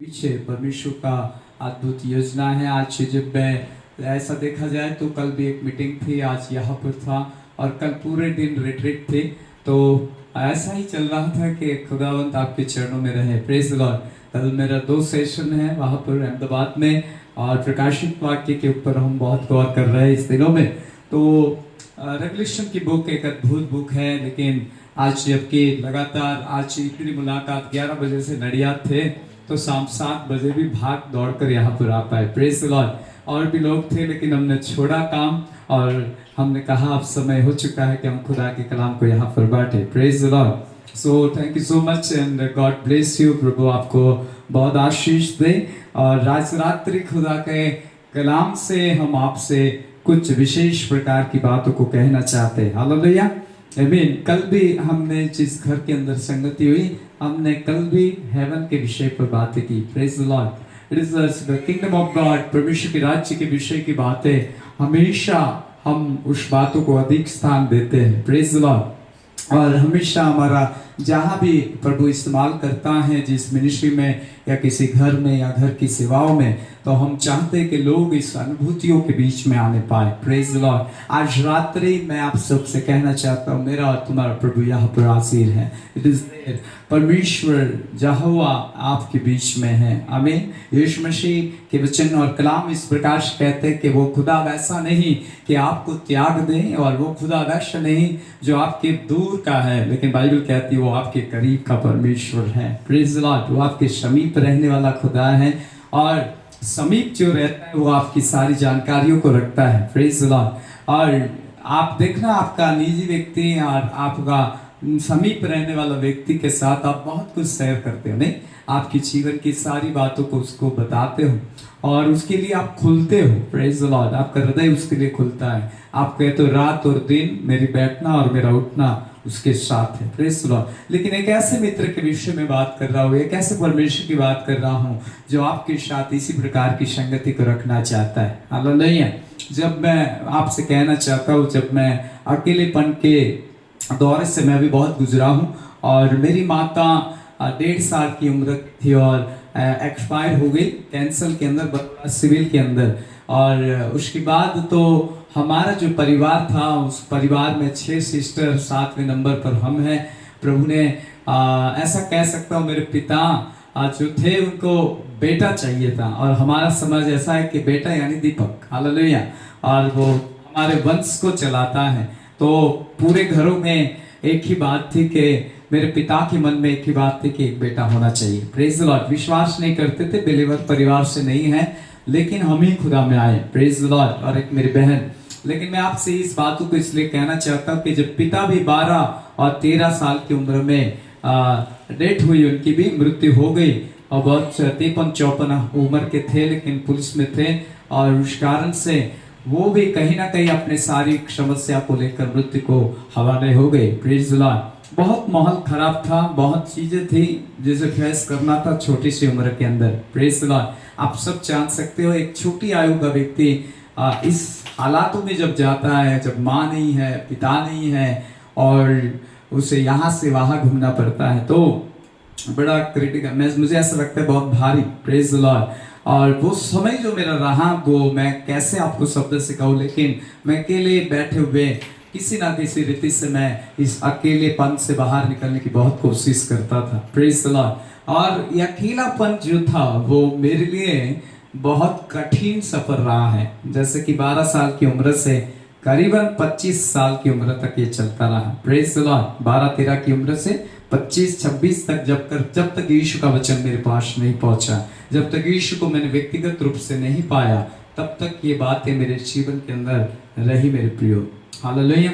पीछे परमेश्वर का अद्भुत योजना है। आज जब मैं ऐसा देखा जाए तो कल भी एक मीटिंग थी, आज यहाँ पर था और कल पूरे दिन रिट्रीट थे। तो ऐसा ही चल रहा था कि खुदावंत आपके चरणों में रहे। Praise the Lord. कल मेरा 2 सेशन है वहाँ पर अहमदाबाद में और प्रकाशित वाक्य के ऊपर हम बहुत गौर कर रहे हैं इस दिनों में। तो रेवलेशन की बुक एक अद्भुत बुक है, लेकिन आज जबकि लगातार आज इतनी मुलाकात 11 बजे से नडियाद थे तो शाम 7 बजे भी भाग दौड़ कर यहाँ पर आ पाए। Praise the Lord. और भी लोग थे लेकिन हमने छोड़ा काम और हमने कहा अब समय हो चुका है कि हम खुदा के कलाम को यहाँ पर बांटे। Praise the Lord. So thank you so much and God bless you. प्रभु आपको बहुत आशीष दे। और रात रात्रि खुदा के कलाम से हम आपसे कुछ विशेष प्रकार की बातों को कहना चाहते हैं। हालेलुया, आमीन। कल भी हमने जिस घर के अंदर संगति हुई, हमने कल भी हेवन के विषय पर बातें की। Praise the Lord. It is the kingdom of God. परमेश्वर के राज्य के विषय की बातें हमेशा हम उस बातों को अधिक स्थान देते हैं। Praise the Lord. और हमेशा हमारा जहाँ भी प्रभु इस्तेमाल करता है, जिस मिनिस्ट्री में या किसी घर में या घर की सेवाओं में, तो हम चाहते हैं कि लोग इस अनुभूतियों के बीच में आने पाए। Praise the Lord. आज रात्रि मैं आप सबसे कहना चाहता हूँ, मेरा और तुम्हारा प्रभु यहाँ पर हाजिर है। It is there. परमेश्वर यहोवा आपके बीच में है। आमीन। यीशु मसीह के वचन और कलाम इस प्रकार से कहते हैं कि वो खुदा वैसा नहीं कि आपको त्याग दे, और वो खुदा वैसा नहीं जो आपके दूर का है, लेकिन बाइबल कहती है वो आपके करीब का परमेश्वर है। Praise the Lord. वो आपके समीप रहने वाला खुदा है, और समीप जो रहता है वो आपकी सारी जानकारियों को रखता है। Praise the Lord. और आप देखना, आपका निजी व्यक्ति और आपका समीप रहने वाला व्यक्ति के साथ आप बहुत कुछ शेयर करते हो, नहीं? आपकी जीवन की सारी बातों को उसको बताते हो और उसके लिए आप खुलते हो। Praise the Lord. आपका हृदय उसके लिए खुलता है। आप कहते हो रात और दिन मेरी बैठना और मेरा उठना उसके साथ है। Praise the Lord. लेकिन एक ऐसे मित्र के विषय में बात कर रहा हूँ, एक ऐसे परमेश्वर की बात कर रहा हूँ जो आपके साथ इसी प्रकार की संगति को रखना चाहता है। हालेलुया। जब मैं आपसे कहना चाहता हूँ, जब मैं अकेलेपन के दौर से मैं भी बहुत गुजरा हूँ, और मेरी माता 1.5 साल की उम्र थी और एक्सपायर हो गई कैंसर के अंदर, सिविल के अंदर। और उसके बाद तो हमारा जो परिवार था, उस परिवार में 6 सिस्टर, 7वें नंबर पर हम हैं। प्रभु ने ऐसा कह सकता हूँ, मेरे पिता जो थे उनको बेटा चाहिए था, और हमारा समझ ऐसा है कि बेटा यानी दीपक। हालेलुया। और वो हमारे वंश को चलाता है। तो पूरे घरों में एक ही बात थी कि मेरे पिता के मन में एक ही बात थी कि एक बेटा होना चाहिए। Praise the Lord. विश्वास नहीं करते थे, बिलीवर परिवार से नहीं है, लेकिन हम ही खुदा में आए। Praise the Lord. और एक मेरी बहन। लेकिन मैं आपसे इस बातों को इसलिए कहना चाहता हूँ कि जब पिता भी 12 और 13 साल की उम्र में डेथ हुई, उनकी भी मृत्यु हो गई, और बहुत 53-54 उम्र के थे, लेकिन पुलिस में थे, और उस कारण से वो भी कहीं ना कहीं अपने सारी समस्या को लेकर मृत्यु को हवाले हो गए। Praise the Lord. बहुत माहौल खराब था, बहुत चीजें थी जिसे फेस करना था छोटी सी उम्र के अंदर। Praise the Lord. आप सब जान सकते हो, एक छोटी आयु का व्यक्ति इस हालातों में जब जाता है, जब माँ नहीं है, पिता नहीं है, और उसे यहाँ से वहाँ घूमना पड़ता है, तो बड़ा क्रिटिकल, मुझे ऐसा लगता है बहुत भारी। Praise the Lord. और वो समय जो मेरा रहा, वो मैं कैसे आपको शब्द से कहूँ, लेकिन मैं अकेले बैठे हुए किसी ना किसी रीति से मैं इस अकेलेपन से बाहर निकलने की बहुत कोशिश करता था। Praise the Lord. और ये अकेलापन जो था वो मेरे लिए बहुत कठिन सफर रहा है। जैसे कि 12 साल की उम्र से करीबन 25 साल की उम्र तक ये चलता रहा। Praise the Lord. 12-13 की उम्र से 25-26 तक, जब तक यीशु का वचन मेरे पास नहीं पहुंचा, जब तक यीशु को मैंने व्यक्तिगत रूप से नहीं पाया, तब तक ये बातें मेरे जीवन के अंदर रही मेरे प्रियो। हालेलुया।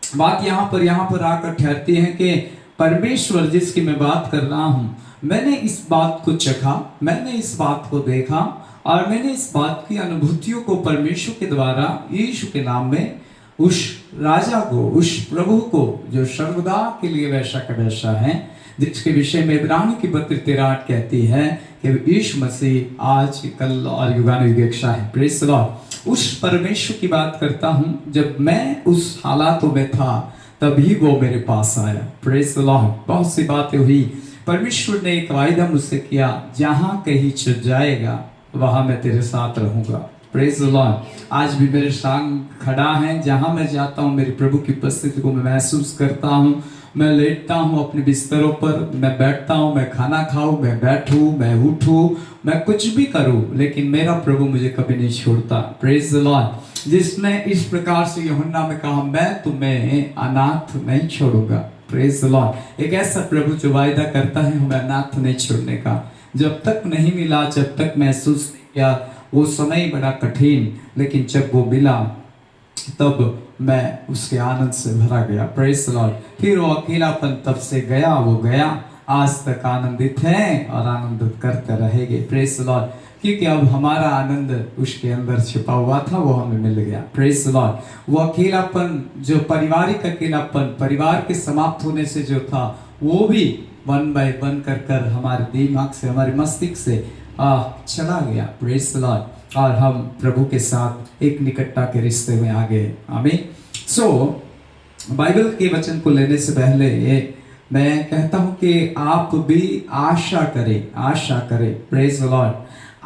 बात यहाँ पर आकर ठहरती है कि परमेश्वर जिसकी मैं बात कर रहा हूँ, मैंने इस बात को चखा, मैंने इस बात को देखा, और मैंने इस बात की अनुभूतियों को परमेश्वर के द्वारा यीशु के नाम में उस राजा को, उस प्रभु को जो सर्वदा के लिए वैसा का वैसा है, जिसके विषय में इब्रानी की पत्र 13:8 कहती है कि यीशु मसीह आज, कल और युगानुयुग एक सा है। Praise the Lord. उस परमेश्वर की बात करता हूँ, जब मैं उस हालातों में था तभी वो मेरे पास आया। Praise the Lord. बहुत सी बातें हुई परमेश्वर ने एक वायदा मुझसे किया, जहां कहीं चल जाएगा वहां मैं तेरे साथ रहूंगा। Praise the Lord. आज भी मेरे संग खड़ा है, जहां मैं जाता हूं मेरे प्रभु की उपस्थिति को मैं महसूस करता हूं। मैं लेटता हूं अपने बिस्तरों पर, मैं बैठता हूं, मैं खाना खाऊं, मैं बैठूं, मैं उठूं, मैं कुछ भी करूं, लेकिन मेरा प्रभु मुझे कभी नहीं छोड़ता। Praise the Lord. जिसने इस प्रकार से यूहन्ना में कहा, मैं तुम्हें अनाथ नहीं छोड़ूंगा। Praise the Lord. एक ऐसा प्रभु जो वायदा करता है हमें अनाथ नहीं छोड़ने का। जब तक नहीं मिला, जब तक महसूस नहीं किया, वो समय बड़ा कठिन, लेकिन जब वो मिला तब मैं उसके आनंद से भरा गया। Praise the Lord. फिर वो अकेलापन तब से गया, वो गया, आज तक आनंदित है और आनंदित करते रहेंगे। Praise the Lord. क्योंकि अब हमारा आनंद उसके अंदर छिपा हुआ था, वो हमें मिल गया। Praise the Lord. वो अकेलापन, जो पारिवारिक अकेलापन, परिवार के समाप्त होने से जो था, वो भी वन बाय वन कर हमारे दिमाग से, हमारे मस्तिष्क से चला गया। Praise the Lord. और हम प्रभु के साथ एक निकटता के रिश्ते में आ गए। आमीन। सो बाइबल के वचन को लेने से पहले मैं कहता हूं कि आप भी आशा करें, आशा करें। Praise the Lord.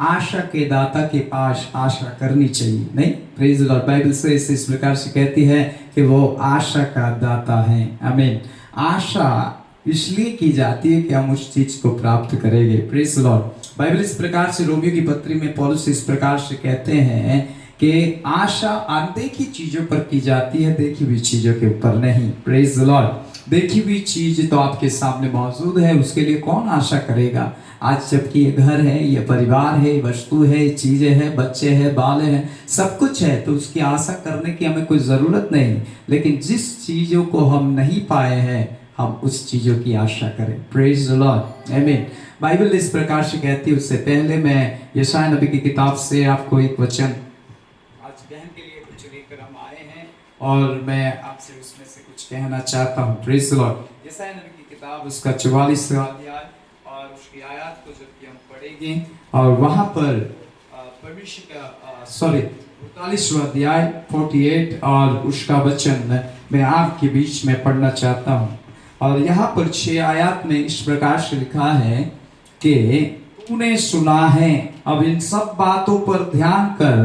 आशा के दाता के पास आशा करनी चाहिए, नहीं? Praise the Lord. बाइबल से इस प्रकार से कहती है कि वो आशा का दाता है। आमीन। आशा इसलिए की जाती है कि हम उस चीज को प्राप्त करेंगे। Praise the Lord. बाइबल इस प्रकार से रोमियो की पत्री में पौलुस इस प्रकार से कहते हैं कि आशा अनदेखी चीजों पर की जाती है, देखी हुई चीजों के ऊपर नहीं। Praise the Lord. देखी हुई चीज तो आपके सामने मौजूद है, उसके लिए कौन आशा करेगा? आज जबकि ये घर है, ये परिवार है, वस्तु है, चीजें हैं, बच्चे हैं, बाल हैं, सब कुछ है, तो उसकी आशा करने की हमें कोई जरूरत नहीं। लेकिन जिस चीजों को हम नहीं पाए हैं, हम उस चीजों की आशा करें। Praise the Lord. आमीन। बाइबल इस प्रकार से कहती है। उससे पहले मैं यशायाह नबी की किताब से आपको एक वचन, आज बहन के लिए कुछ लेकर हम आए हैं और मैं आपसे उसमें से कुछ कहना चाहता हूँ। Praise the Lord. यशायाह नबी की किताब, उसका 44वां अध्याय और उसकी आयत को जब हम पढ़ेंगे, और वहां पर परमेश्वर का 48वां अध्याय 48 और उसका वचन मैं आपके बीच में पढ़ना चाहता हूँ। और यहाँ पर 6 आयत में इस प्रकार से लिखा है कि तूने सुना है, अब इन सब बातों पर ध्यान कर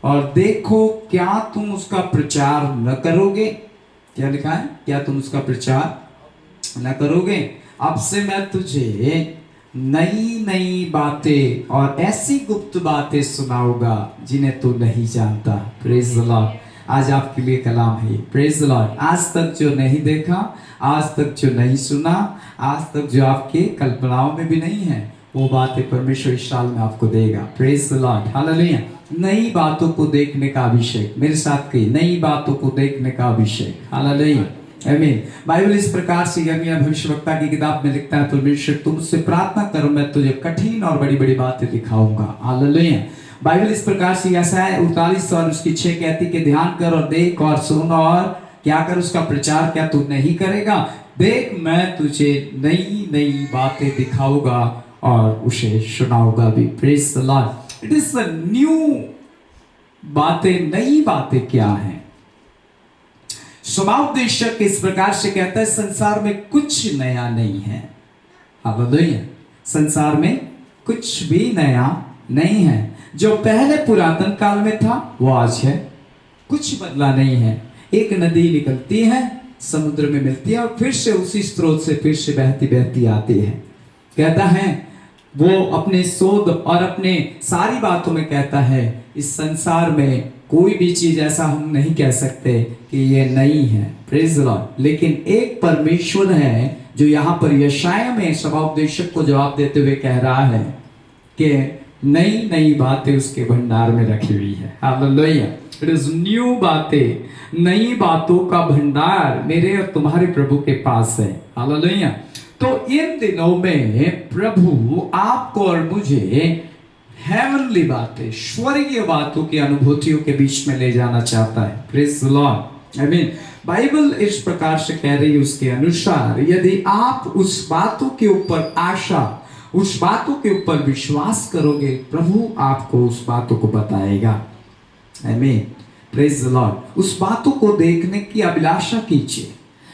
और देखो, क्या तुम उसका प्रचार न करोगे? क्या लिखा है? क्या तुम उसका प्रचार न करोगे? अब से मैं तुझे नई नई बातें और ऐसी गुप्त बातें सुनाऊंगा जिन्हें तू नहीं जानता। Praise the Lord. आज आपके लिए कलाम है। Praise the Lord. आज तक जो नहीं देखा, आज तक जो नहीं सुना, आज तक जो आपके कल्पनाओं में भी नहीं है, वो बातें परमेश्वर इस साल में आपको देगा। Praise the Lord. हालेलुया। नई बातों को देखने का अभिषेक। मेरे साथ कही, नई बातों को देखने का अभिषेक। हालेलुया। आमीन। बाइबल इस प्रकार से यिर्मयाह भविष्यवक्ता की किताब में लिखता है, परमेश्वर तुम मुझसे प्रार्थना करो, मैं तुझे कठिन और बड़ी बड़ी बातें दिखाऊंगा। हालेलुया। बाइबल इस प्रकार से यशायाह 48 और उसकी 6 कहती कि ध्यान कर और देख और सुन और क्या कर, उसका प्रचार क्या तू नहीं करेगा? देख, मैं तुझे नई नई बातें दिखाऊंगा और उसे सुनाऊंगा भी। Praise the Lord. It is the new बातें। नई बातें क्या हैं? स्वभावदेशक इस प्रकार से कहता है, संसार में कुछ नया नहीं है। हालेलुया। संसार में कुछ भी नया नहीं है। जो पहले पुरातन काल में था वो आज है, कुछ बदला नहीं है। एक नदी निकलती है, समुद्र में मिलती है और फिर से उसी स्रोत से फिर से बहती बहती आती है। कहता है वो अपने शोध और अपने सारी बातों में कहता है, इस संसार में कोई भी चीज ऐसा हम नहीं कह सकते कि ये नई है। Praise the Lord. लेकिन एक परमेश्वर है जो यहाँ पर यशायाह में स्वभावदेशक को जवाब देते हुए कह रहा है कि नई नई बातें उसके भंडार में रखी हुई है। हालेलुया। इट इज न्यू बातें, नई बातों का भंडार मेरे और तुम्हारे प्रभु के पास है। हालेलुया। तो इन दिनों में प्रभु आपको और मुझे हेवनली बातें, स्वर्गीय बातों की अनुभूतियों के बीच में ले जाना चाहता है। Praise the Lord. आमीन। बाइबल इस प्रकार से कह रही है, उसके अनुसार यदि आप उस बातों के ऊपर आशा, उस बातों के ऊपर विश्वास करोगे, प्रभु आपको उस बातों को बताएगा। आमीन। Praise the Lord. उस बातों को देखने की अभिलाषा कीजिए,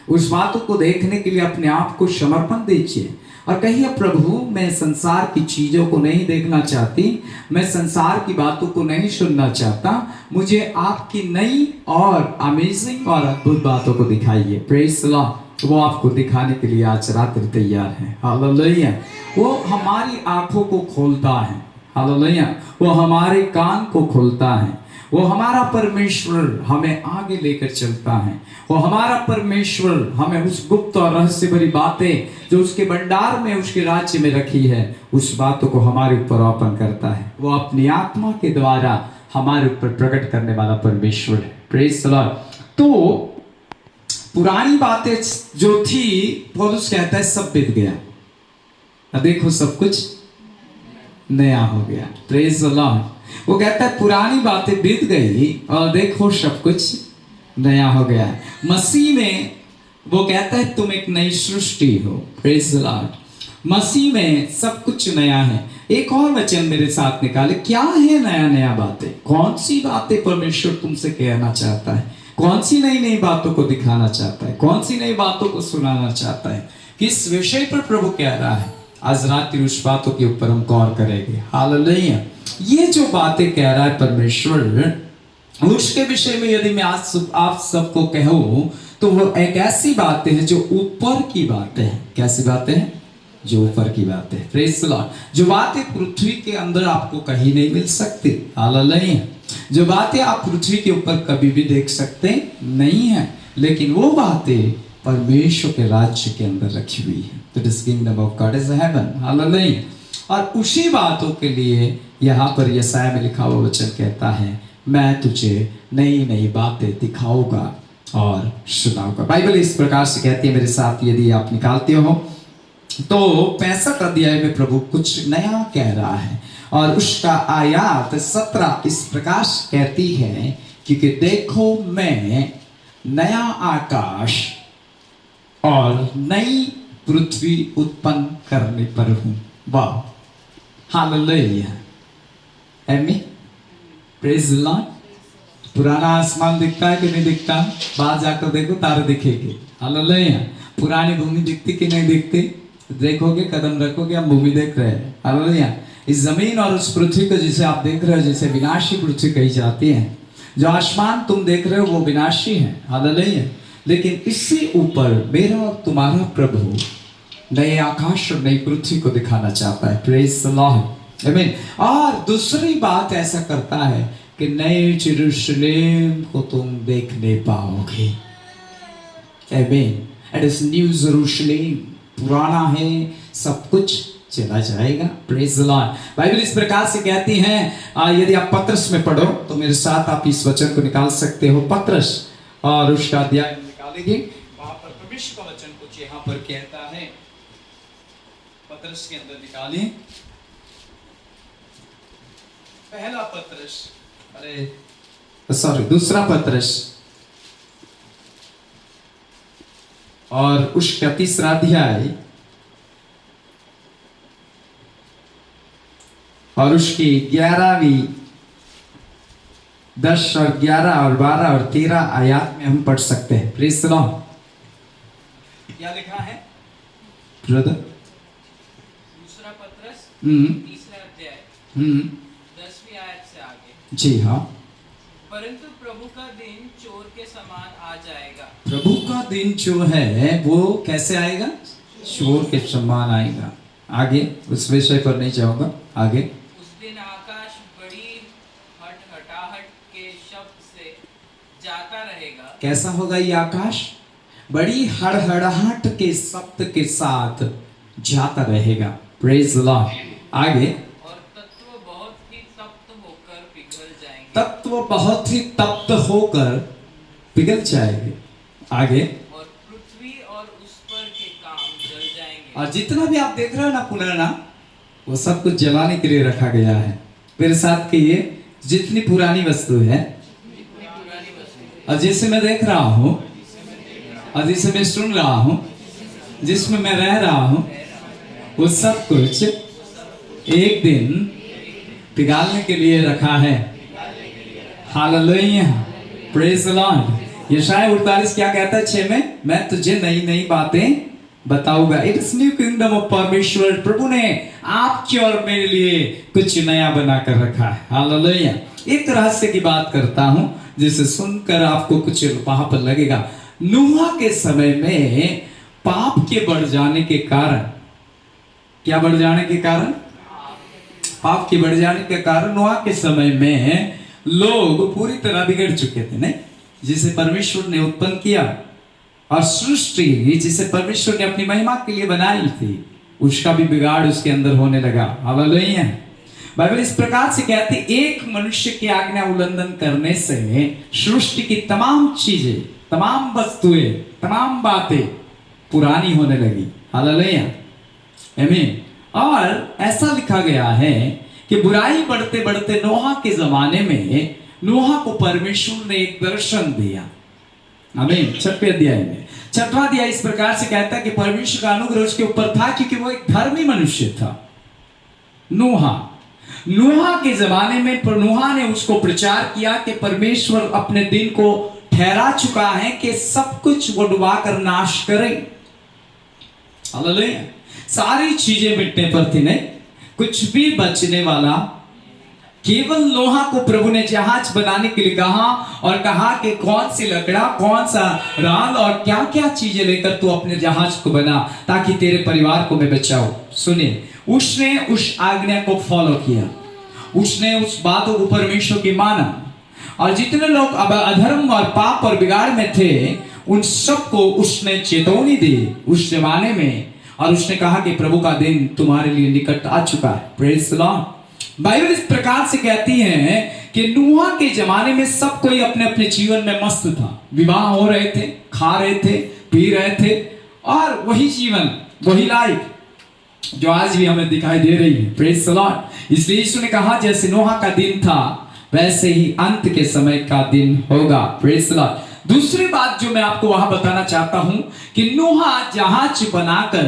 उस बातों को देखने के लिए अपने आप को समर्पण दीजिए और कहिए, प्रभु मैं संसार की चीजों को नहीं देखना चाहती, मैं संसार की बातों को नहीं सुनना चाहता, मुझे आपकी नई और अमेजिंग और अद्भुत बातों को दिखाइए। Praise the Lord. वो आपको दिखाने के लिए आज रात्रि तैयार है। हालेलुया। वो हमारी आंखों को खोलता है। हालेलुया। वो हमारे कान को खोलता है। वो हमारा परमेश्वर हमें आगे लेकर चलता है। वो हमारा परमेश्वर हमें उस गुप्त और रहस्य भरी बातें जो उसके भंडार में, उसके राज्य में रखी है, उस बातों को हमारे ऊपर अर्पण करता है। वो अपनी आत्मा के द्वारा हमारे ऊपर प्रकट करने वाला परमेश्वर है। Praise the Lord. तो पुरानी बातें जो थी, पौलुस कहता है सब बीत गया, अब देखो सब कुछ नया हो गया। Praise the Lord. वो कहता है पुरानी बातें बीत गई और देखो सब कुछ नया हो गया है। मसीह में वो कहता है तुम एक नई सृष्टि हो। Praise the Lord. मसीह में सब कुछ नया है। एक और वचन मेरे साथ निकाले, क्या है नया नया बातें? कौन सी बातें परमेश्वर तुमसे कहना चाहता है? कौन सी नई नई बातों को दिखाना चाहता है? कौन सी नई बातों को सुनाना चाहता है? किस विषय पर प्रभु कह रहा है? आज रात्रि उस बातों के ऊपर हम गौर करेंगे। हालेलुया। ये जो बातें कह रहा है परमेश्वर, उसके विषय में यदि मैं आज आप सबको कहूं तो वो एक ऐसी बातें हैं जो ऊपर की बातें हैं। कैसी बातें हैं? जो ऊपर की बातें। Praise the Lord. जो बातें पृथ्वी के अंदर आपको कहीं नहीं मिल सकती। हालेलुया। जो बातें आप पृथ्वी के ऊपर कभी भी देख सकते नहीं है, लेकिन वो बातें परमेश्वर के राज्य के अंदर रखी हुई है। तो this kingdom of God is heaven. Hallelujah. और उसी बातों के लिए यहाँ पर यशायाह में लिखा हुआ वचन कहता है, मैं तुझे नई नई बातें दिखाऊंगा और सुनाऊंगा। बाइबल इस प्रकार से कहती है, मेरे साथ यदि आप निकालते हो तो 65 अध्याय में प्रभु कुछ नया कह रहा है और उसका आयत 17 इस प्रकार से कहती है, क्योंकि देखो मैं नया आकाश और नई पृथ्वी उत्पन्न करने पर हूं। वाह। हालेलुया। आमीन। Praise the Lord. पुराना आसमान दिखता है कि नहीं दिखता? बाहर जाकर देखो, तारे दिखेंगे। हालेलुया। पुरानी भूमि दिखती कि नहीं दिखती? देखोगे, कदम रखोगे, हम भूमि देख रहे हैं। हालेलुया। इस जमीन और उस पृथ्वी को जिसे आप देख रहे हो, जिसे विनाशी पृथ्वी कही जाती है, जो आसमान तुम देख रहे हो वो विनाशी है। हालेलुया। लेकिन इससे ऊपर मेरा और तुम्हारा प्रभु नए आकाश और नई पृथ्वी को दिखाना चाहता है। Praise the Lord. आमीन। और दूसरी बात ऐसा करता है कि नए यरूशलेम को तुम देखने पाओगे। आमीन। इट इज न्यू यरूशलेम। पुराना है, सब कुछ चला जाएगा। Praise the Lord. बाइबल इस प्रकार से कहती है, यदि आप पत्रस में पढ़ो तो मेरे साथ आप इस वचन को निकाल सकते हो। पत्रस और उसका अध्याय निकालेंगे, वहां पर परमेश्वर का वचन कुछ यहाँ पर कहता है। पत्रस के अंदर निकालें, पहला पत्रस, दूसरा पत्रस और उसका तीसरा अध्याय और उसकी 11वीं 10 और 11 और 12 और 13 आयत में हम पढ़ सकते हैं। प्लीज सुनो क्या लिखा है ब्रदर। दूसरा पत्रस तीसरा अध्याय 10वीं आयत से आगे। जी हाँ। परंतु प्रभु का दिन चोर के समान आ जाएगा। प्रभु का दिन जो है वो कैसे आएगा? चोर के समान आएगा। आगे उस विषय पर नहीं जाऊंगा। आगे उस दिन आकाश बड़ी हटहटाहट के शब्द से जाता रहेगा। कैसा होगा ये आकाश? बड़ी हड़हड़ाहट के शब्द के साथ जाता रहेगा। Praise the Lord. आगे और तत्व बहुत ही तप्त होकर पिघल जाएंगे। तत्व बहुत ही तप्त होकर पिघल जाएंगे। आगे और पृथ्वी और उस पर के काम जल जाएंगे। और जितना भी आप देख रहे हो ना पुनर्ना, वो सब कुछ जलाने के लिए रखा गया है। मेरे साथ कहिए, जितनी पुरानी वस्तु है और जिसे मैं देख रहा हूँ और जिसे मैं सुन रहा हूँ, जिसमें मैं रह रहा हूँ, वो सब कुछ एक दिन पिघालने के लिए रखा है। हालेलुया। Praise the Lord. यशायाह 48 क्या कहता है 6 में? मैं तुझे नई नई बातें बताऊंगा। इट्स न्यू किंगडम ऑफ परमेश्वर। प्रभु ने आपके और मेरे लिए कुछ नया बना कर रखा है। हालेलुया। एक रहस्य की बात करता हूं जिसे सुनकर आपको कुछ वहां पर लगेगा। नूह के समय में पाप के बढ़ जाने के कारण, क्या बढ़ जाने के कारण? पाप के बढ़ जाने के कारण नूह के समय में लोग पूरी तरह बिगड़ चुके थे, नहीं? जिसे परमेश्वर ने उत्पन्न किया और सृष्टि जिसे परमेश्वर ने अपनी महिमा के लिए बनाई थी, उसका भी बिगाड़ उसके अंदर होने लगा। हालेलुया। बाइबल इस प्रकार से कहती, एक मनुष्य की आज्ञा उल्लंघन करने से सृष्टि की तमाम चीजें, तमाम वस्तुएं, तमाम बातें पुरानी होने लगी। हालेलुया, आमीन। और ऐसा लिखा गया है कि बुराई बढ़ते बढ़ते नोहा के जमाने में नोहा को परमेश्वर ने एक दर्शन दिया। आमीन। 6वें अध्याय में 6वां अध्याय इस प्रकार से कहता है कि परमेश्वर का अनुग्रह उसके ऊपर था क्योंकि वो एक धर्मी मनुष्य था। नोहा के जमाने में नोहा ने उसको प्रचार किया कि परमेश्वर अपने दिन को ठहरा चुका है कि सब कुछ वो डुबा कर नाश करे। हालेलुया। सारी चीजें मिटने पर थी, नहीं कुछ भी बचने वाला। केवल नोहा को प्रभु ने जहाज बनाने के लिए कहा और कहा कि कौन सी लकड़ा, कौन सा राल और क्या क्या चीजें लेकर तू अपने जहाज को बना ताकि तेरे परिवार को मैं बचाऊं। सुनिए, उसने उस आज्ञा को फॉलो किया, उसने उस बातों को परमेश्वर की माना और जितने लोग अब अधर्म और पाप और बिगाड़ में थे उन सबको उसने चेतावनी दी उस जमाने में और उसने कहा कि प्रभु का दिन तुम्हारे लिए निकट आ चुका है। Praise the Lord. बाइबल इस प्रकार से कहती है कि नूह के जमाने में सब कोई अपने अपने जीवन में मस्त था। विवाह हो रहे थे, खा रहे थे, पी रहे थे और वही जीवन, वही लाइफ जो आज भी हमें दिखाई दे रही है। Praise the Lord. इसलिए यीशु ने कहा जैसे नूह का दिन था वैसे ही अंत के समय का दिन होगा। Praise the Lord. दूसरी बात जो मैं आपको वहां बताना चाहता हूं कि नूह जहाज बनाकर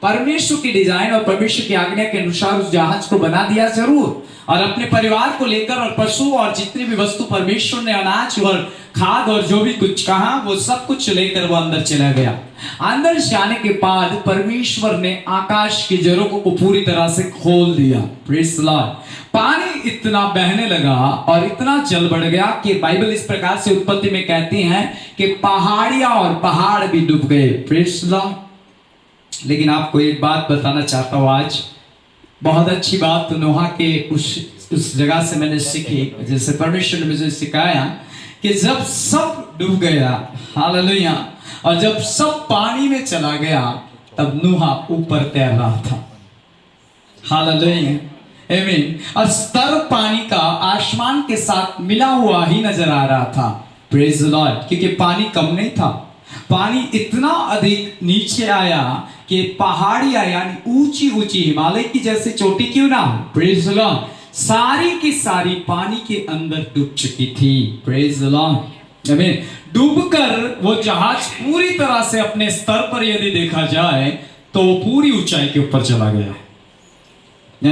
परमेश्वर की डिजाइन और परमेश्वर की आज्ञा के अनुसार उस जहाज को बना दिया जरूर, और अपने परिवार को लेकर और पशु और जितनी भी वस्तु परमेश्वर ने अनाज और खाद और जो भी कुछ कहा वो सब कुछ लेकर वो अंदर चला गया। अंदर जाने के बाद परमेश्वर ने आकाश की झरोखों को पूरी तरह से खोल दिया। Praise the Lord. पानी इतना बहने लगा और इतना जल बढ़ गया कि बाइबल इस प्रकार से उत्पत्ति में कहती है कि पहाड़ियां और पहाड़ भी डूब गए। Praise the Lord. लेकिन आपको एक बात बताना चाहता हूं आज, बहुत अच्छी बात नोहा के उस जगह से मैंने सीखी, जैसे परमेश्वर ने मुझे सिखाया कि जब सब डूब गया, हालेलुया, और जब सब पानी में चला गया तब नोहा ऊपर तैर रहा था। हालेलुया, आमीन। और स्तर पानी का आसमान के साथ मिला हुआ ही नजर आ रहा था। Praise the Lord. क्योंकि पानी कम नहीं था, पानी इतना अधिक नीचे आया कि पहाड़ियां यानी ऊंची ऊंची हिमालय की जैसे चोटी क्यों ना हो, प्रेज़ द लॉर्ड, सारी की सारी पानी के अंदर डूब चुकी थी। Praise the Lord. आमीन। डूबकर वो जहाज पूरी तरह से अपने स्तर पर यदि देखा जाए तो वो पूरी ऊंचाई के ऊपर चला गया।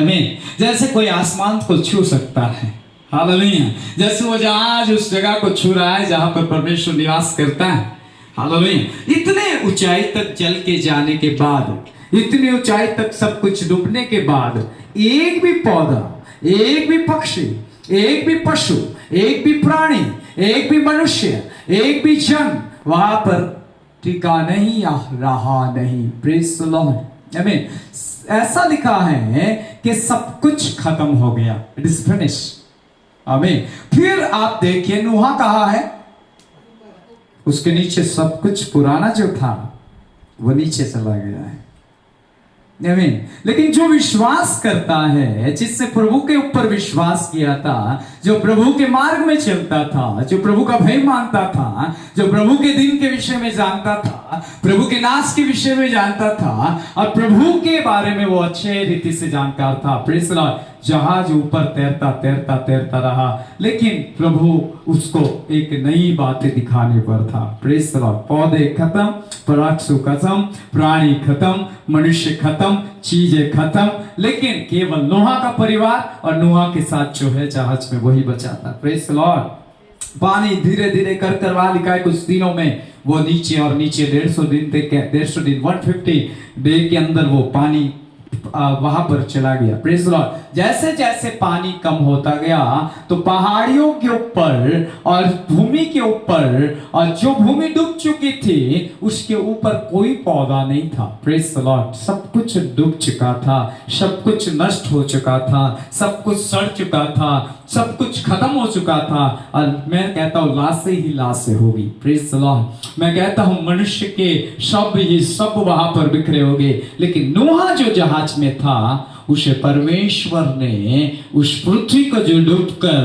आमीन। जैसे कोई आसमान को छू सकता है। हालेलुया। जैसे वो जहाज उस जगह को छू रहा है जहां पर परमेश्वर निवास करता है। हालेलुया। इतने ऊंचाई तक चल के जाने के बाद, इतनी ऊंचाई तक सब कुछ डूबने के बाद एक भी पौधा, एक भी पक्षी, एक भी पशु, एक भी प्राणी, एक भी मनुष्य, एक भी जन वहां पर टिका नहीं या रहा नहीं। Praise the Lord. आमीन। ऐसा लिखा है कि सब कुछ खत्म हो गया। It is finished. आमीन। फिर आप देखिए नूह कहाँ है, उसके नीचे सब कुछ पुराना जो था वो नीचे चला गया है। आमीन। लेकिन जो विश्वास करता है, जिसने प्रभु के ऊपर विश्वास किया था, जो प्रभु के मार्ग में चलता था, जो प्रभु का भय मानता था, जो प्रभु के दिन के विषय में जानता था, प्रभु के नाश के विषय में जानता था और प्रभु के बारे में वो अच्छे रीति से जानकार था। Praise the Lord. जहाज ऊपर तैरता तैरता तैरता रहा, लेकिन प्रभु उसको एक नई बातें दिखाने पर था। Praise the Lord. पौधे खत्म, पशु खत्म, प्राणी खत्म, मनुष्य खत्म, चीजें खत्म, लेकिन केवल नूह का परिवार और नूह के साथ जो है जहाज में वही बचा था। Praise the Lord. पानी धीरे धीरे कर लिखा है कुछ दिनों में वो नीचे और नीचे 150 दिन तक, 150 दिन 150 डे के अंदर वो पानी वहां पर चला गया। Praise the Lord. जैसे जैसे पानी कम होता गया तो पहाड़ियों के ऊपर और भूमि के ऊपर, और जो भूमि डूब चुकी थी उसके ऊपर कोई पौधा नहीं था। Praise the Lord. सब कुछ डूब चुका था, सब कुछ नष्ट हो चुका था, सब कुछ सड़ चुका था, सब कुछ खत्म हो चुका था। और मैं कहता हूं लाशें ही लाशें होगी। Praise the Lord. मैं कहता हूं मनुष्य के शव ही सब वहां पर बिखरे होंगे, लेकिन नूह जो जहाज में था उसे परमेश्वर ने उस पृथ्वी को जो डूबकर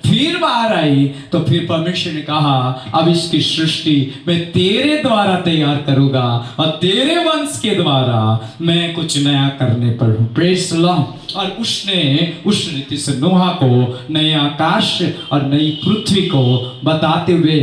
फिर बाहर आई, तो फिर परमेश्वर ने कहा अब इसकी सृष्टि मैं तेरे द्वारा तैयार करूंगा और तेरे वंश के द्वारा मैं कुछ नया करने पर हूं। Praise the Lord. और उसने उस रीति से नूह को नए आकाश और नई पृथ्वी को बताते हुए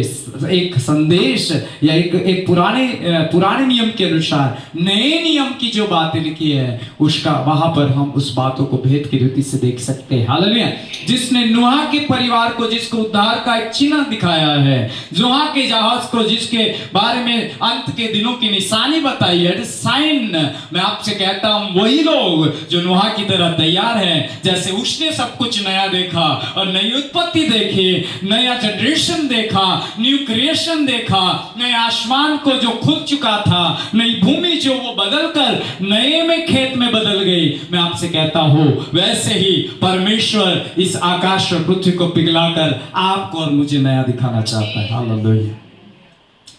एक संदेश या एक पुराने नियम के अनुसार नए नियम की जो बातें लिखी है उसका वहां पर हम उस बातों को भेद की रीति से देख सकते हैं। हालेलुया। जिसने नूह के परिवार को, जिसको उद्धार का एक चिन्ह दिखाया है, नूह के जहाज को जिसके बारे में अंत के दिनों की निशानी बताई है, साइन, मैं आपसे कहता हूं वही लोग जो नूह की तरह तैयार है। जैसे उसने सब कुछ नया देखा और नई उत्पत्ति देखी, नया जनरेशन देखा, न्यू क्रिएशन देखा, नए आसमान को जो खुल चुका था, नई भूमि जो वो बदलकर नए में खेत में बदल गई, मैं आपसे कहता हूं वैसे ही परमेश्वर इस आकाश और पृथ्वी को पिघलाकर आपको और मुझे नया दिखाना चाहता है। हालेलुया।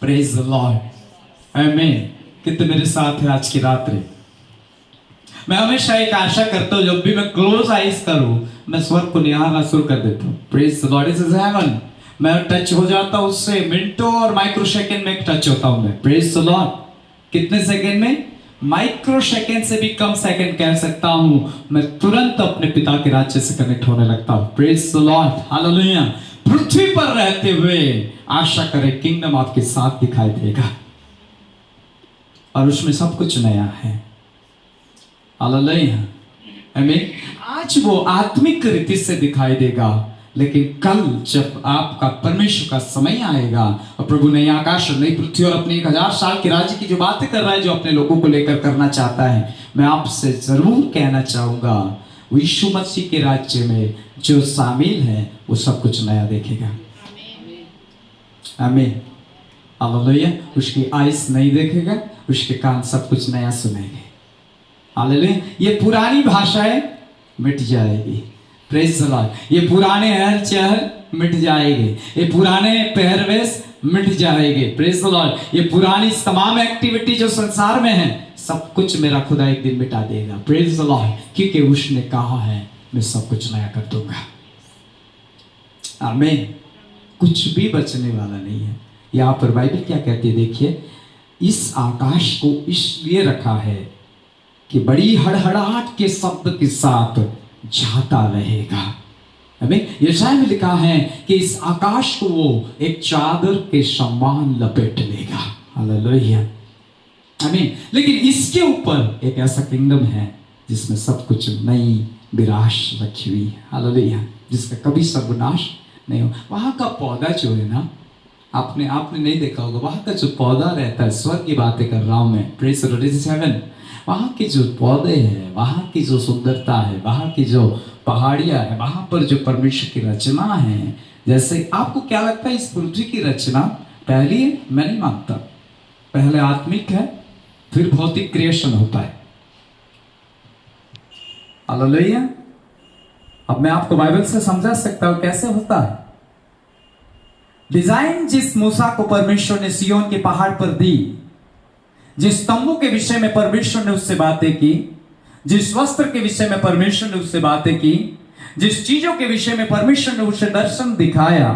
Praise the Lord. आमीन। कितने मेरे साथ है आज की रात्रि? मैं हमेशा एक आशा करता हूं जब भी मैं क्लोज आइज करूं मैं स्वर्ग को निहारना शुरू कर देता हूं। Praise the Lord. Is heaven. मैं टच हो जाता हूं उससे, मिनटों और माइक्रो सेकंड में टच होता हूं मैं। Praise the Lord. कितने सेकंड में? माइक्रो सेकंड से भी कम सेकंड कह सकता हूं, मैं तुरंत अपने पिता के राज्य से कनेक्ट होने लगता हूं। Praise the Lord. हालेलुया। पृथ्वी पर रहते हुए आशा करें किंगडम आपके साथ दिखाई देगा और उसमें सब कुछ नया है। हालेलुया। आमीन। आज वो आत्मिक रीति से दिखाई देगा, लेकिन कल जब आपका परमेश्वर का समय आएगा और प्रभु नई आकाश और नई पृथ्वी और अपने 1000 साल के राज्य की जो बातें कर रहा है, जो अपने लोगों को लेकर करना चाहता है, मैं आपसे जरूर कहना चाहूंगा वो यीशु मसीह के राज्य में जो शामिल है वो सब कुछ नया देखेगा। आमीन। हालेलुया। उसकी आइस नहीं देखेगा, उसके कान सब कुछ नया सुनेंगे। हालेलुया। ये पुरानी भाषाएं मिट जाएगी। Praise the Lord. ये पुराने हल चहल मिट जाएंगे, ये पुराने पहरवेश मिट जाएंगे। Praise the Lord. ये पुरानी तमाम एक्टिविटी जो संसार में है सब कुछ मेरा खुदा एक दिन मिटा देगा। Praise the Lord. क्योंकि उसने कहा है मैं सब कुछ नया कर दूंगा। आमीन। कुछ भी बचने वाला नहीं है। यहाँ पर बाइबल क्या कहती है देखिए, इस आकाश को इसलिए रखा है कि बड़ी हड़हड़ाहट के शब्द के साथ जाता रहेगा। आमीन। यशायाह में लिखा है कि इस आकाश को वो एक चादर के समान लपेट लेगा। हालेलुया। आमीन। लेकिन इसके ऊपर एक ऐसा किंगडम है जिसमें सब कुछ नई विराश रखी हुई है। हालेलुया। जिसका कभी सर्वनाश नहीं हो। वहां का पौधा जो है ना, आपने नहीं देखा होगा, वहां का जो पौधा रहता है, स्वर्ग की बातें कर रहा हूं मैं। Praise the Lord. Is heaven. वहां के जो पौधे हैं, वहां की जो सुंदरता है, वहां की जो पहाड़ियां है, वहां पर जो परमेश्वर की रचना है, जैसे आपको क्या लगता है इस पृथ्वी की रचना पहली है? मैं नहीं मानता। पहले आत्मिक है, फिर भौतिक क्रिएशन होता है। हालेलुया। अब मैं आपको बाइबल से समझा सकता हूं कैसे होता है। डिजाइन जिस मूसा को परमेश्वर ने सिय्योन के पहाड़ पर दी, जिस तंबू के विषय में परमेश्वर ने उससे बातें की, जिस वस्त्र के विषय में परमेश्वर ने उससे बातें की, जिस चीजों के विषय में परमेश्वर ने उसे दर्शन दिखाया,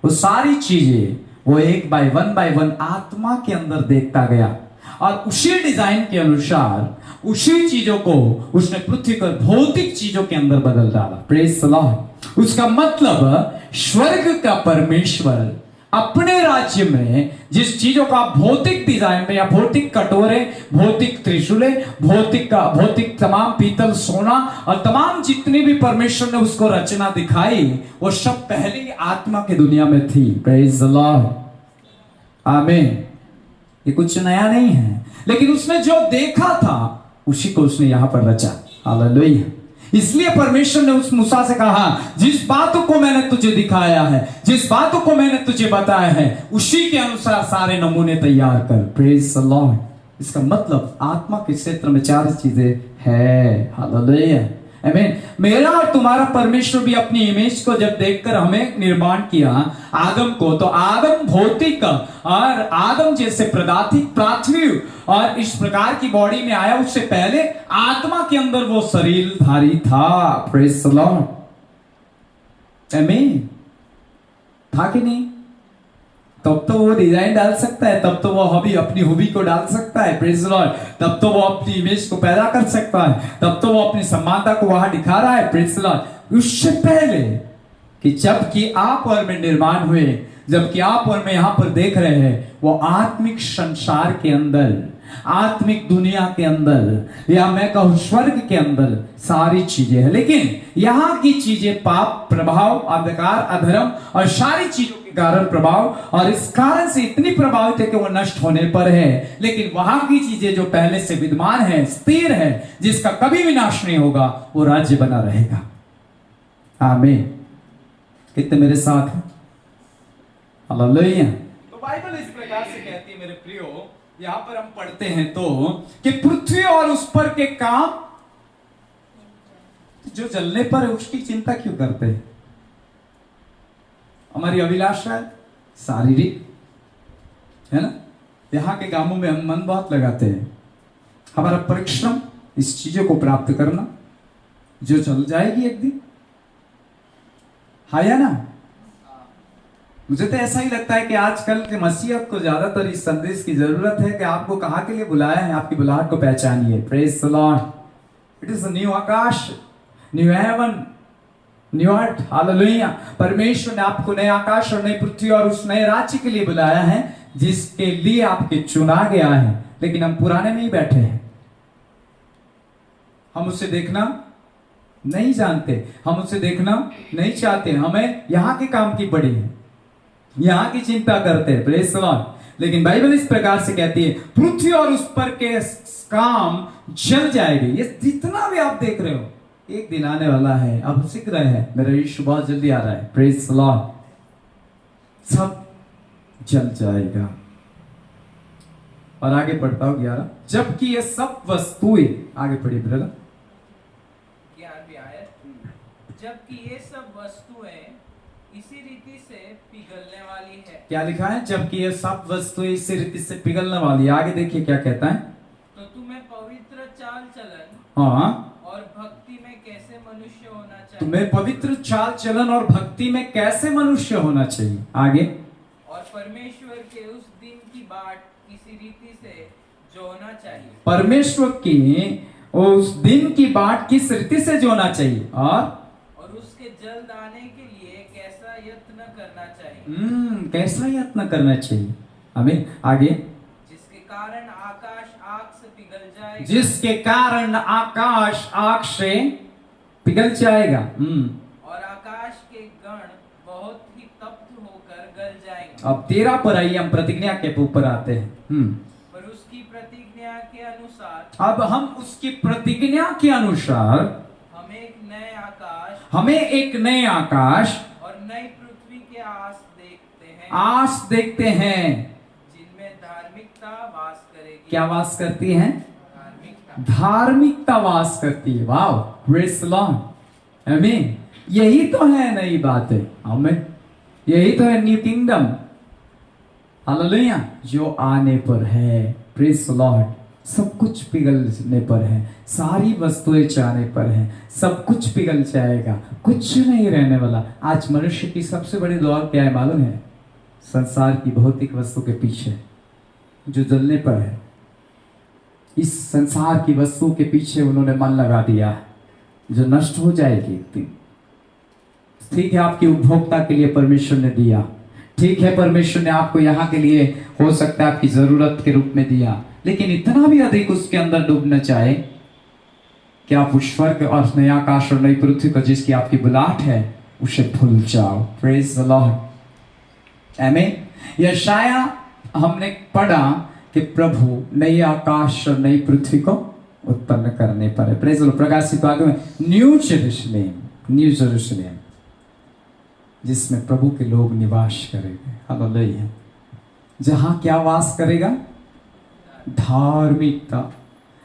वो सारी चीजें वो एक बाय वन आत्मा के अंदर देखता गया और उसी डिजाइन के अनुसार उसी चीजों को उसने पृथ्वी पर भौतिक चीजों के अंदर बदल डाला। Praise the Lord. उसका मतलब स्वर्ग का परमेश्वर अपने राज्य में जिस चीजों का भौतिक डिजाइन में या भौतिक कटोरे, भौतिक त्रिशूले, भौतिक तमाम पीतल, सोना और तमाम जितनी भी परमेश्वर ने उसको रचना दिखाई, वो सब पहले आत्मा की दुनिया में थी। Praise the Lord. आमीन। ये कुछ नया नहीं है, लेकिन उसने जो देखा था उसी को उसने यहां पर रचा। हालेलुया। इसलिए परमेश्वर ने उस मूसा से कहा, जिस बातों को मैंने तुझे दिखाया है, जिस बातों को मैंने तुझे बताया है, उसी के अनुसार सारे नमूने तैयार कर। Praise the Lord. इसका मतलब आत्मा के क्षेत्र में 4 चीजें है। हालेलुया। आमीन। मेरा और तुम्हारा परमेश्वर भी अपनी इमेज को जब देखकर हमें निर्माण किया आदम को, तो आदम भौतिक और आदम जैसे पृथ्वी और इस प्रकार की बॉडी में आया, उससे पहले आत्मा के अंदर वो शरीरधारी था। Praise the Lord. आमीन। था कि नहीं? तब तो वो डिजाइन डाल सकता है, तब तो वो अपनी हॉबी को डाल सकता है। Praise the Lord. तब तो वो अपनी इमेज को पैदा कर सकता है, तब तो वो अपनी समानता को वहां दिखा रहा है। Praise the Lord. उससे पहले कि जबकि आप और मैं निर्माण हुए, जबकि आप और मैं यहां पर देख रहे हैं, वो आत्मिक संसार के अंदर, आत्मिक दुनिया के अंदर, या मैं कहूं स्वर्ग के अंदर सारी चीजें हैं, लेकिन यहां की चीजें पाप, प्रभाव, अंधकार, अधर्म और सारी चीजों के कारण प्रभाव, और इस कारण से इतनी प्रभावित है कि वो नष्ट होने पर है। लेकिन वहां की चीजें जो पहले से विद्यमान है, स्थिर है, जिसका कभी विनाश नहीं होगा, वो राज्य बना रहेगा। आमीन। कितने मेरे साथ हैं? हालेलुया। तो बाइबल इस प्रकार से कहती है मेरे प्रियो, यहां पर हम पढ़ते हैं तो कि पृथ्वी और उस पर के काम जो जलने पर है उसकी चिंता क्यों करते हैं? हमारी अभिलाषा है शारीरिक, है ना? यहां के कामों में हम मन बहुत लगाते हैं। हमारा परिश्रम इस चीजों को प्राप्त करना जो चल जाएगी एक दिन, है या ना? मुझे तो ऐसा ही लगता है कि आजकल के मसीहत को ज्यादातर इस संदेश की जरूरत है कि आपको कहां के लिए बुलाया है, आपकी बुलाहट को पहचानिए। Praise the Lord. It is a new आकाश, new heaven, new earth. Hallelujah. परमेश्वर ने आपको नए आकाश और नई पृथ्वी और उस नए राज्य के लिए बुलाया है, जिसके लिए आपके चुना गया है। लेकिन हम पुराने में ही बैठे हैं, हम उसे देखना नहीं जानते, हम उसे देखना नहीं चाहते। हमें यहां के काम की पड़ी है, यहां की चिंता करते हैं। Praise the Lord. लेकिन बाइबल इस प्रकार से कहती है, पृथ्वी और उस पर के काम जल जाएंगे। ये जितना भी आप देख रहे हो, एक दिन आने वाला है। अब सीख रहे हैं, मेरा यीशु बहुत जल्दी आ रहा है। Praise the Lord. सब जल जाएगा। और आगे पढ़ता हूं 11, जबकि ये सब वस्तुएं, आगे पढ़िए ब्रदर। 11वीं आयत, जबकि ये सब वस्तुएं इसी रीति से पिघलने वाली है। क्या लिखा है? जबकि ये सब वस्तुएं इसी रीति से पिघलने वाली है। आगे देखिए क्या कहता है। तो तुम्हें पवित्र चाल चलन, हाँ, और भक्ति में कैसे मनुष्य होना चाहिए। तुम्हें पवित्र चाल चलन और भक्ति में कैसे मनुष्य होना चाहिए। आगे, और परमेश्वर के उस दिन की बाट इसी रीति से जो होना चाहिए। परमेश्वर की उस दिन की बाट किस रीति से जो होना चाहिए, और उसके जल्द आने के लिए कैसा यत्न करना चाहिए। कैसा यत्न करना चाहिए। हमें आगे, जिसके कारण आकाश आग से पिघल जाएगा। जिसके कारण आकाश आग से पिघल जाएगा। और आकाश के गण बहुत ही तप्त होकर गल जाएंगे। अब 13 पर आइए, हम प्रतिज्ञा के ऊपर आते हैं। पर उसकी प्रतिज्ञा के अनुसार, अब हम उसकी प्रतिज्ञा के अनुसार हमें एक नए आकाश और नई पृथ्वी के आस देखते हैं, जिनमें धार्मिकता वास करेगी। क्या वास करती है? धार्मिकता वास करती है। Wow, praise the Lord. आमीन। यही तो है नई बात है। आमीन। यही तो है न्यू किंगडम। हालेलुया। जो आने पर है। Praise the Lord. सब कुछ पिघलने पर है, सारी वस्तुएं जाने पर है, सब कुछ पिघल जाएगा, कुछ नहीं रहने वाला। आज मनुष्य की सबसे बड़ी दौड़ क्या है मालूम है? संसार की भौतिक वस्तु के पीछे जो जलने पर है। इस संसार की वस्तु के पीछे उन्होंने मन लगा दिया, जो नष्ट हो जाएगी एक दिन। ठीक है, आपकी उपभोक्ता के लिए परमेश्वर ने दिया, ठीक है, परमेश्वर ने आपको यहाँ के लिए हो सकता है आपकी जरूरत के रूप में दिया, लेकिन इतना भी अधिक उसके अंदर डूबना चाहे कि आप उस स्वर्ग और नए आकाश और नई पृथ्वी को जिसकी आपकी बुलाहट है उसे भूल जाओ। Praise the Lord. आमीन। यशाया हमने पढ़ा कि प्रभु नई आकाश और नई पृथ्वी को उत्पन्न करने पर है। Praise the Lord. प्रकाशित वाक्य में न्यू जेरूशलेम जिसमें प्रभु के लोग निवास करेंगे। हालेलुया। जहां क्या वास करेगा? धार्मिकता।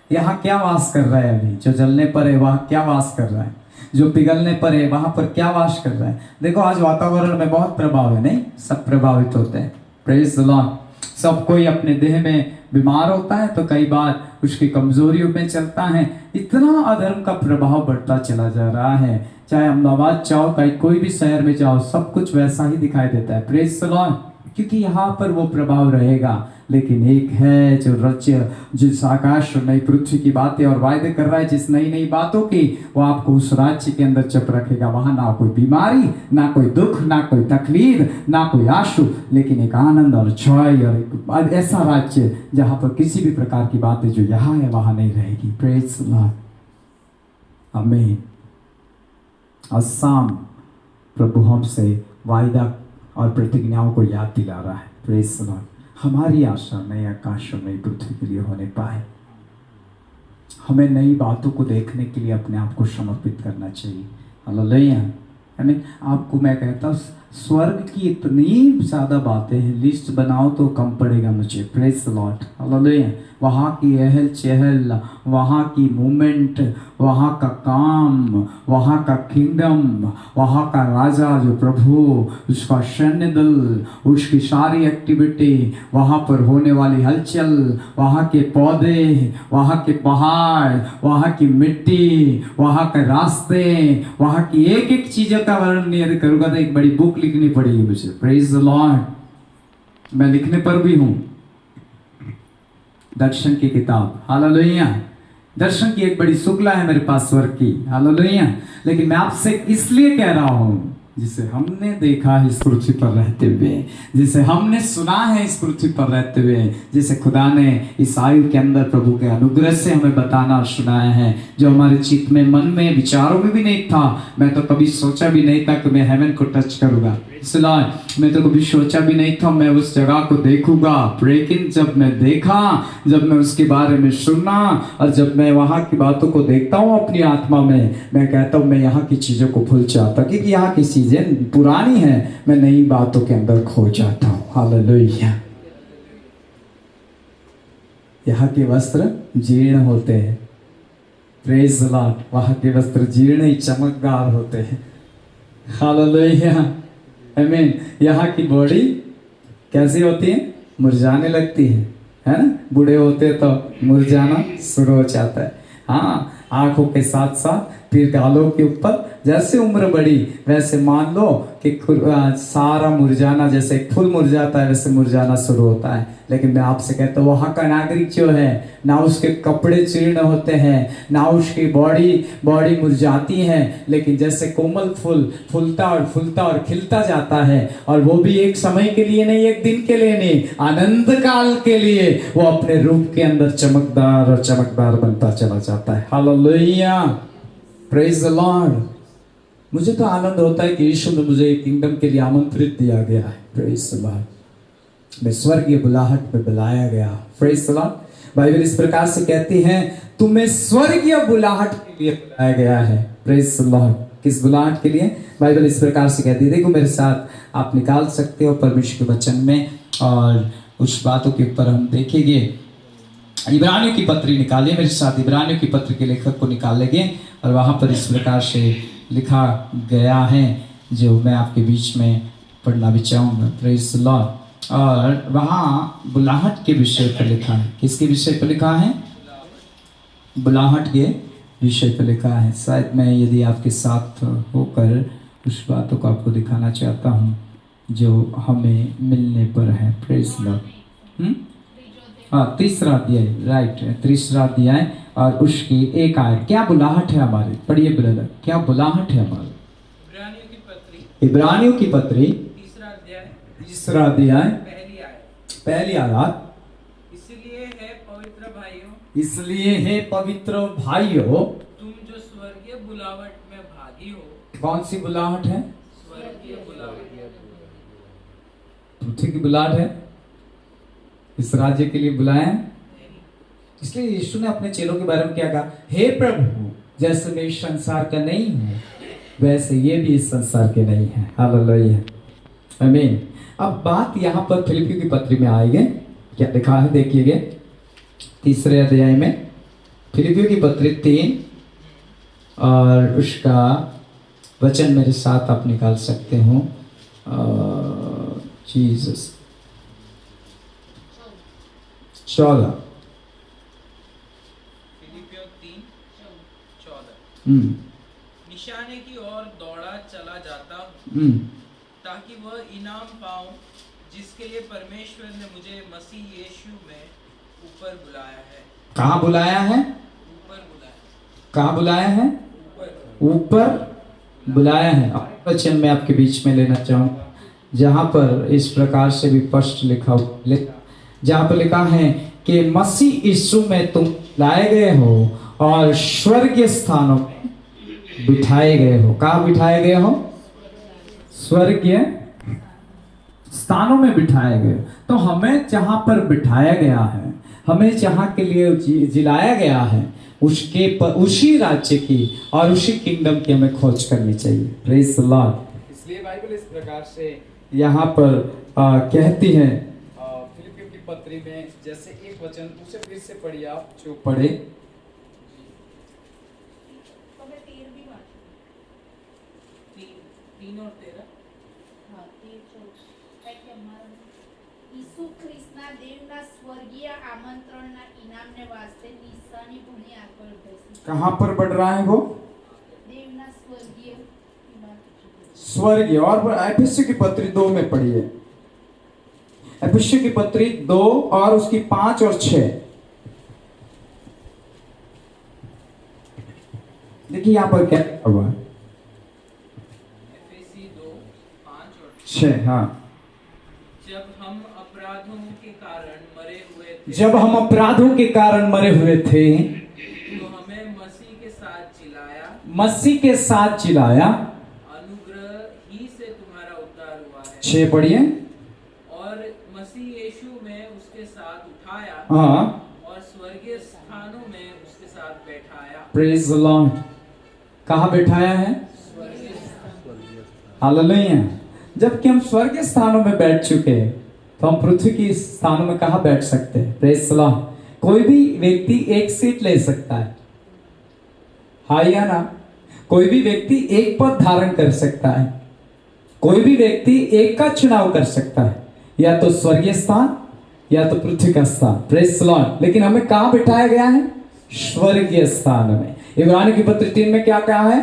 यहाँ क्या वास कर रहा है? अभी जो जलने पर है वहां क्या वास कर रहा है? जो पिघलने पर है वहां पर क्या वास कर रहा है? देखो आज वातावरण में बहुत प्रभाव है, नहीं? सब प्रभावित होते हैं। Praise the Lord. सब कोई अपने देह में बीमार होता है तो कई बार उसकी कमजोरियों में चलता है। इतना अधर्म का प्रभाव बढ़ता चला जा रहा है। चाहे अहमदाबाद जाओ, कहीं कोई भी शहर में जाओ, सब कुछ वैसा ही दिखाई देता है। Praise the Lord. क्योंकि यहाँ पर वो प्रभाव रहेगा। लेकिन एक है जो राज्य, जिस आकाश और नई पृथ्वी की बातें और वायदे कर रहा है, जिस नई नई बातों की, वो आपको उस राज्य के अंदर चुप रखेगा। वहां ना कोई बीमारी, ना कोई दुख, ना कोई तकलीफ, ना कोई आंसू, लेकिन एक आनंद और जॉय और एक ऐसा राज्य जहां पर किसी भी प्रकार की बातें जो यहाँ है वहां नहीं रहेगी। Praise the Lord. आमीन। आसाम प्रभु हमसे वायदा और प्रतिज्ञाओं को याद दिला रहा है। Praise the Lord. हमारी आशा नए आकाश और नई पृथ्वी के लिए होने पाए। हमें नई बातों को देखने के लिए अपने आप को समर्पित करना चाहिए। हालेलुया। आमीन। आपको मैं कहता हूँ स्वर्ग की इतनी ज़्यादा बातें हैं, लिस्ट बनाओ तो कम पड़ेगा मुझे। Praise the Lord. हालेलुया। वहाँ की आहल चहल, वहाँ की मूवमेंट, वहाँ का काम, वहाँ का किंगडम, वहाँ का राजा जो प्रभु, उसका सैन्य दल, उसकी सारी एक्टिविटी, वहाँ पर होने वाली हलचल, वहाँ के पौधे, वहाँ के पहाड़, वहाँ की मिट्टी, वहाँ के रास्ते, वहाँ की एक एक चीज़ों का वर्णन यदि करूँगा तो एक बड़ी बुक लिखनी पड़ेगी मुझे। Praise the Lord. मैं लिखने पर भी हूँ दर्शन की किताब। हालेलुया। दर्शन की एक बड़ी शुक्ला है मेरे पास स्वर्ग की। हालेलुया। लेकिन मैं आपसे इसलिए कह रहा हूं जिसे हमने देखा है इस पृथ्वी पर रहते हुए, जिसे हमने सुना है इस पृथ्वी पर रहते हुए, जिसे खुदा ने इस आयु के अंदर प्रभु के अनुग्रह से हमें बताना और सुनाया है, जो हमारे चित्त में, मन में, विचारों में भी नहीं था। मैं तो कभी सोचा भी नहीं था कि मैं हेवन को टच करूंगा। इसलिए मैं तो कभी सोचा भी नहीं था मैं उस जगह को देखूंगा। लेकिन जब मैं देखा, जब मैं उसके बारे में सुना और जब मैं वहाँ की बातों को देखता हूँ अपनी आत्मा में, मैं कहता हूँ मैं यहाँ की चीज़ों को भूल जाता, क्योंकि यहाँ की चीज़ें पुरानी हैं, मैं नई बातों के अंदर खो जाता हूँ। हालेलुया। यहाँ के वस्त्र जीर्ण होते हैं। Praise the Lord. वहाँ के वस्त्र जीर्ण ही चमकदार होते हैं। हालेलुया। आमीन। यहाँ की बॉडी कैसी होती है? मुरझाने लगती है ना? बूढ़े होते तो मुरझाना शुरू हो जाता है। हाँ, आंखों के साथ साथ फिर गालों के ऊपर जैसे उम्र बढ़ी वैसे मान लो कि सारा मुरझाना, जैसे एक फूल मुरझाता है वैसे मुरझाना शुरू होता है। लेकिन मैं आपसे कहता हूँ वहाँ का नागरिक जो है, ना उसके कपड़े जीर्ण होते हैं, ना उसकी बॉडी मुरझाती है, लेकिन जैसे कोमल फूल फूलता और खिलता जाता है, और वो भी एक समय के लिए नहीं, एक दिन के लिए नहीं, अनंत काल के लिए वो अपने रूप के अंदर चमकदार बनता चला जाता है। हालेलुया। Praise the Lord. मुझे तो आनंद होता है कि यीशु ने मुझे किंगडम के लिए आमंत्रित दिया गया है। Praise the Lord. मैं स्वर्गीय बुलाहट में बुलाया गया। Praise the Lord. बाइबल इस प्रकार से कहती है, तुम्हें स्वर्गीय बुलाहट के लिए बुलाया गया है। Praise the Lord. किस बुलाहट के लिए? बाइबल इस प्रकार से कहती है, देखो मेरे साथ आप निकाल सकते हो परमेश्वर के वचन में, और उस बातों के ऊपर हम देखेंगे। इब्रानियों की पत्री निकालिए मेरे साथ। इब्रानियों की पत्री के लेखक को निकाल लेंगे, और वहाँ पर इस प्रकार से लिखा गया है जो मैं आपके बीच में पढ़ना भी चाहूँगा। Praise the Lord. और वहाँ बुलाहट के विषय पर लिखा है। किसके विषय पर लिखा है? बुलाहट के विषय पर लिखा है। शायद मैं यदि आपके साथ होकर उस बातों को आपको दिखाना चाहता हूँ जो हमें मिलने पर है। Praise the Lord. हाँ, तीसरा अध्याय, राइट, तीसरा अध्याय और उसकी एक आयत। क्या बुलाहट है हमारी? पढ़िए ब्रदर, क्या बुलाहट है हमारी? इब्रानियों की पत्री तीसरा अध्याय पहली आयत। इसलिए है पवित्र भाइयों, तुम जो स्वर्गीय बुलाहट में भागी हो। कौन सी बुलाहट है? स्वर्गीय बुलाहट। पृथ्वी की बुलाहट है? इस राज्य के लिए बुलाया है। इसलिए यीशु ने अपने चेलों के बारे में क्या कहा, हे प्रभु, जैसे मैं इस संसार का नहीं हूं वैसे ये भी इस संसार के नहीं है। हालेलुया, आमीन। अब बात यहाँ पर फिलिपियों की पत्री में आएंगे, क्या लिखा है देखिएगा, 3 अध्याय में, फिलिपियों की पत्री 3 और उसका वचन मेरे साथ आप निकाल सकते हो। जीसस 14। फिलिपियों 3:14 निशाने की ओर दौड़ा चला जाता हूँ ताकि वह इनाम पाऊं जिसके लिए परमेश्वर ने मुझे मसीह यीशु में ऊपर बुलाया है। कहाँ बुलाया है? ऊपर बुलाया। कहाँ बुलाया है? ऊपर। ऊपर बुलाया है। वचन में आपके बीच में लेना चाहूँ जहाँ पर इस प्रकार से भी स्पष्ट जहाँ पर लिखा है कि मसीह यीशु में तुम लाए गए हो और स्वर्गीय स्थानों में बिठाए गए हो। कहाँ बिठाए गए हो? स्वर्गीय स्थानों में बिठाए गए। तो हमें जहाँ पर बिठाया गया है, हमें जहाँ के लिए जिलाया गया है, उसके पर उसी राज्य की और उसी किंगडम की हमें खोज करनी चाहिए। Praise the Lord. इसलिए बाइबल इस प्रकार से यहाँ पर कहती है फिलिपियों की पत्री में, जैसे एक वचन उसे फिर से पढ़िए आप जो पढ़े। तीन और 13 ઈસુ ખ્રિસ્તના દેવના સ્વર્ગીય આમંત્રણના ઇનામને વાસ્તે નિશાની ભણી આગળ ધસી। कहाँ पर बढ़ रहा है वो? દેવના સ્વર્ગીય स्वर्गीय। और एफेसियों की पत्री 2 में पढ़िए, एफेसियों की पत्री 2 और उसकी 5 और 6। देखिए यहाँ पर क्या हुआ है, एफेसी 2:5 और 6। हाँ, जब हम अपराधों के कारण मरे हुए थे, जब हम अपराधों के कारण मरे हुए थे तो हमें मसीह के साथ जिलाया, मसीह के साथ जिलाया। अनुग्रह ही से तुम्हारा उद्धार हुआ है। 6 पढ़िए। और मसीह यीशु में उसके साथ उठाया हाँ, और स्वर्गीय स्थानों में उसके साथ बैठाया। Praise the Lord. कहाँ बैठाया है? हालेलुया। जबकि हम स्वर्गीय स्थानों में बैठ चुके हैं तो हम पृथ्वी की स्थानों में कहाँ बैठ सकते हैं? Praise the Lord. कोई भी व्यक्ति एक सीट ले सकता है, हाँ या ना? कोई भी व्यक्ति एक पद धारण कर सकता है, कोई भी व्यक्ति एक का चुनाव कर सकता है, या तो स्वर्गीय स्थान या तो पृथ्वी का स्थान। Praise the Lord. लेकिन हमें कहाँ बिठाया गया है? स्वर्गीय स्थान में। इब्रानियों की पत्री 3 में क्या कहा है?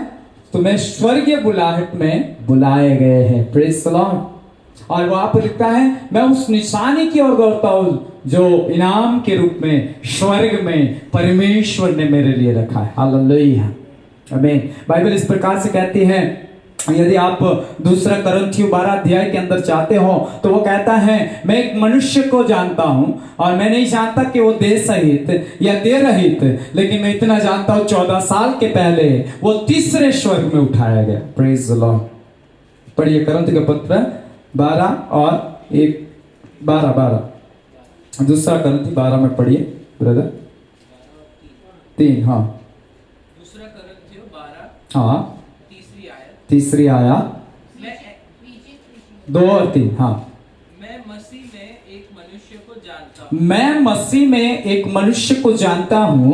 तुम्हें स्वर्गीय बुलाहट में बुलाए गए हैं। Praise the Lord. और वहां पर लिखता है, मैं उस निशानी की ओर दौड़ता हूं जो इनाम के रूप में स्वर्ग में परमेश्वर ने मेरे लिए रखा है। हालेलुया, आमीन। बाइबल इस प्रकार से कहती है, यदि आप 2 कुरिन्थियों 12 अध्याय के अंदर जाते हो तो वो कहता है, मैं एक मनुष्य को जानता हूं और मैं नहीं जानता कि वो देह सहित या देह रहित, लेकिन मैं इतना जानता हूं 14 साल के पहले वो तीसरे स्वर्ग में उठाया गया। Praise the Lord. पढ़िए कुरिन्थ का पत्र 12 और 12 2 कुरिन्थी 12 में पढ़िए ब्रदर। 3। हाँ, 2 कुरिन्थियों 12 हाँ, तीसरी आयत, मैं 2 और 3। हाँ, मैं मसीह में एक मनुष्य को जानता हूँ, मैं मसीह में एक मनुष्य को जानता हूँ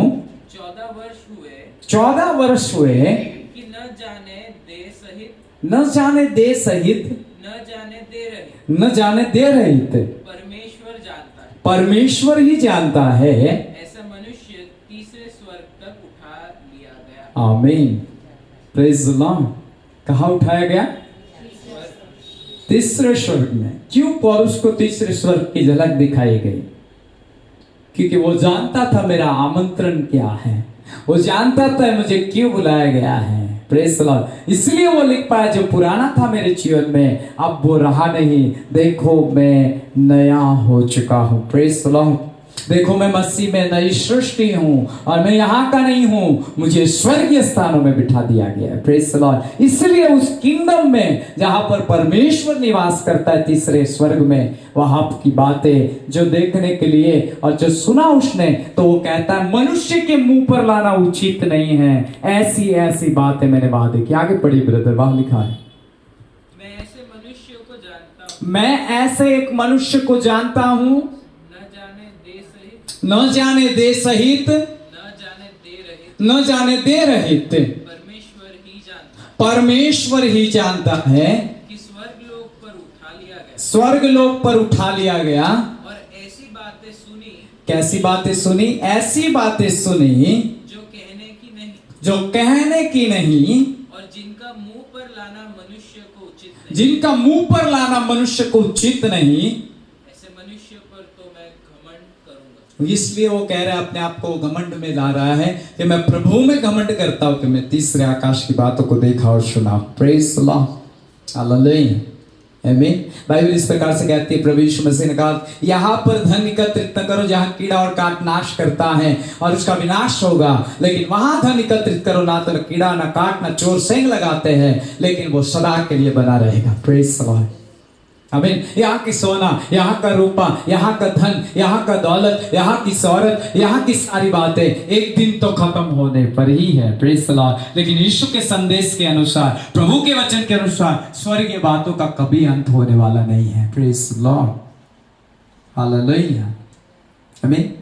14 वर्ष हुए कि न जाने देह सहित, न जाने देह सहित, न जाने दे रहे, न जाने दे रहित, परमेश्वर जानता है। परमेश्वर ही जानता है। ऐसा मनुष्य तीसरे स्वर्ग तक उठा लिया गया। आमीन। Praise the Lord. कहाँ उठाया गया? तीसरे स्वर्ग में। क्यों पौलुस को तीसरे स्वर्ग की झलक दिखाई गई? क्योंकि वो जानता था मेरा आमंत्रण क्या है, वो जानता था मुझे क्यों बुलाया गया है। Praise the Lord. इसलिए वो लिख पाया, जो पुराना था मेरे जीवन में अब वो रहा नहीं, देखो मैं नया हो चुका हूं। Praise the Lord. देखो मैं मसीह में नई सृष्टि हूँ और मैं यहाँ का नहीं हूँ, मुझे स्वर्गीय स्थानों में बिठा दिया गया है। Praise the Lord. इसलिए उस किंगडम में जहाँ पर परमेश्वर निवास करता है तीसरे स्वर्ग में, वहां की बातें जो देखने के लिए और जो सुना उसने, तो वो कहता है मनुष्य के मुंह पर लाना उचित नहीं है। ऐसी ऐसी बातें मैंने वहां देखी। आगे पढ़ी ब्रदर, वहां लिखा है मैं ऐसे एक मनुष्य को जानता हूं, न जाने दे सहित, न जाने दे सहित, न जाने दे रहित, परमेश्वर ही जानता है कि स्वर्ग लोक पर उठा लिया गया, स्वर्ग लोक पर उठा लिया गया। और ऐसी बातें सुनी, कैसी बातें सुनी? ऐसी बातें सुनी जो कहने की नहीं, जो कहने की नहीं, और जिनका मुंह पर लाना मनुष्य को उचित नहीं, जिनका मुंह पर लाना मनुष्य को उचित नहीं। ऐसे मनुष्य पर तो मैं घमंड करूंगा। इसलिए वो कह रहा है, अपने आप को घमंड में ला रहा है कि मैं प्रभु में घमंड करता हूं कि मैं तीसरे आकाश की बातों को देखा और सुना। प्रेज द लॉर्ड, हालेलुया, आमीन। बाइबल इस प्रकार से कहती है, प्रभु यीशु मसीह ने कहा यहाँ पर धन एकत्रित न करो जहाँ कीड़ा और काट नाश करता है और उसका विनाश होगा, लेकिन वहां धन एकत्रित करो ना तो कीड़ा ना काट ना चोर सेंग लगाते हैं, लेकिन वो सदा के लिए बना रहेगा। प्रेज द लॉर्ड, आमीन। यहाँ की सोना, यहाँ का रूपा, यहाँ का धन, यहाँ का दौलत, यहाँ की शौहरत, यहाँ की सारी बातें एक दिन तो खत्म होने पर ही है। Praise the Lord. लेकिन यीशु के संदेश के अनुसार, प्रभु के वचन के अनुसार स्वर्गीय बातों का कभी अंत होने वाला नहीं है। प्रेज द लॉर्ड, हालेलुया, आमीन।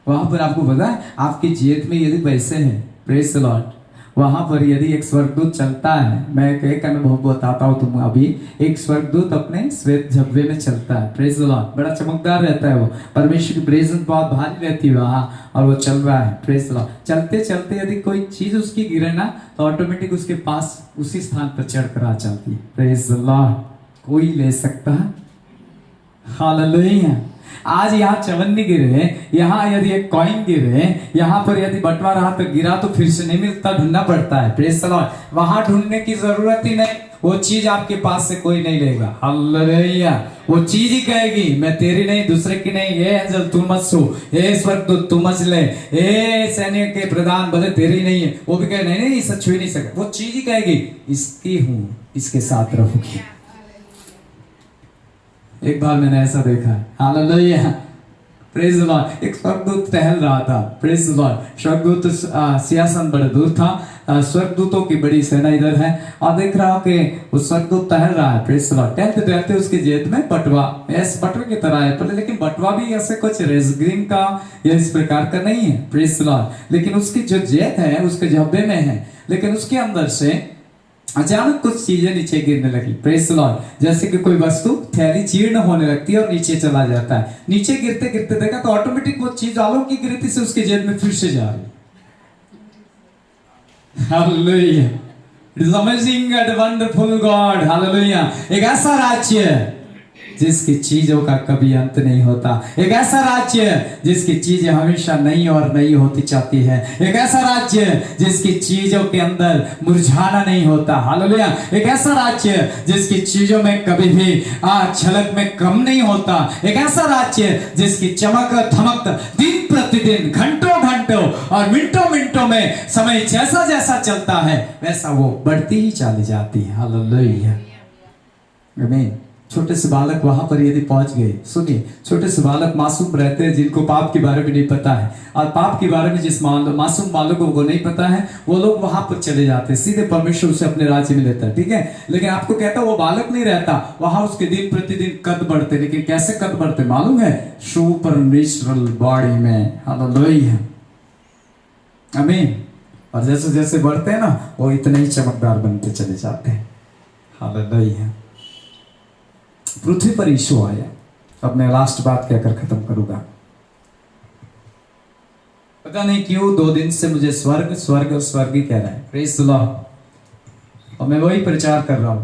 वहां पर आपको पता है, आपकी जेब में यदि पैसे हैं, प्रेज द लॉर्ड, वहां पर यदि एक स्वर्गदूत चलता है, मैं एक अनुभव बताता हूं तुम अभी। एक स्वर्गदूत अपने श्वेत झब्बे में चलता है, प्रेज द लॉर्ड, बड़ा चमकदार रहता है वो, परमेश्वर की प्रेजेंस बहुत भारी रहती है वहां, और वो चल रहा है। Praise the Lord. चलते चलते यदि कोई चीज उसकी गिरे ना, तो ऑटोमेटिक उसके पास उसी स्थान पर चढ़कर आ जाती है। Praise the Lord. कोई ले सकता है, हालेलुया। आज यहाँ चवन्नी गिरे, यहाँ यदि एक कॉइन गिरे, यहाँ पर यदि बंटवा रहा तो गिरा तो फिर से नहीं मिलता, ढूंढना पड़ता है। Praise the Lord. वहां ढूंढने की जरूरत ही नहीं, वो चीज आपके पास से कोई नहीं लेगा। हालेलुया। वो चीज ही कहेगी मैं तेरी नहीं, दूसरे की नहीं, ये एंजल तू मत सो, ये स्वर्गदूत तू मत ले, ये सैन्य के प्रधान बोले तेरी नहीं है, वो भी कहे नहीं नहीं सच छू ही नहीं सकता। वो चीज ही कहेगी इसकी हूं, इसके साथ रहूंगी। एक बार मैंने ऐसा देखा है, हालेलुया, प्रेज द लॉर्ड। एक स्वर्गदूत टहल रहा था, प्रेज द लॉर्ड। स्वर्गदूत सिंहासन बड़े दूर था, स्वर्गदूतों की बड़ी सेना इधर है, और देख रहा हूं कि वो स्वर्गदूत टहल रहा है, प्रेज द लॉर्ड। टहलते टहलते उसके जेब में बटवा, ऐसे बटवे की तरह है, पर लेकिन बटवा भी ऐसे कुछ रेसग्रीन का या इस प्रकार का नहीं है, प्रेज द लॉर्ड। लेकिन उसकी जो जेब है उसके झब्बे में है, लेकिन उसके अंदर से अचानक कुछ चीजें नीचे गिरने लगी। Praise the Lord. जैसे कि कोई वस्तु थैली जीर्ण होने लगती है और नीचे चला जाता है। नीचे गिरते गिरते देखा तो ऑटोमेटिक वो चीज अलौकिक रीति से उसके जेब में फिर से जा रही। Hallelujah. It is amazing and wonderful God. Hallelujah. एक ऐसा राज्य है जिसकी चीजों का कभी अंत नहीं होता। एक ऐसा राज्य है जिसकी चीजें हमेशा नई और नई होती जाती है। एक ऐसा राज्य है जिसकी चीजों के अंदर मुरझाना नहीं होता। हालेलुया। एक ऐसा राज्य है जिसकी चीजों में कभी भी झलक में कम नहीं होता। एक ऐसा राज्य है जिसकी चमक धमक दिन प्रतिदिन, घंटों घंटों और मिनटों मिनटों में समय जैसा जैसा चलता है वैसा वो बढ़ती ही चली जाती है। हालेलुया, आमीन। छोटे से बालक वहां पर यदि पहुंच गए, सुनिए, छोटे से बालक मासूम रहते हैं जिनको पाप के बारे में नहीं पता है, और पाप के बारे में जिस मासूम बालकों को नहीं पता है वो लोग वहां पर चले जाते हैं, सीधे परमेश्वर उसे अपने राज्य में लेता है। ठीक है, लेकिन आपको कहता है वो बालक नहीं रहता वहां, उसके दिन प्रतिदिन कद बढ़ते। लेकिन कैसे कद बढ़ते मालूम है? सुपरनैचुरल बॉडी में। हालेलुया, आमीन। और जैसे जैसे बढ़ते हैं ना वो इतने ही चमकदार बनते चले जाते हैं। हालेलुया। पृथ्वी पर यीशु आया। अब मैं लास्ट बात कहकर खत्म करूंगा। पता नहीं क्यों 2 दिन से मुझे स्वर्ग स्वर्ग स्वर्ग ही कह रहा है। Praise the Lord. और मैं वही प्रचार कर रहा हूं।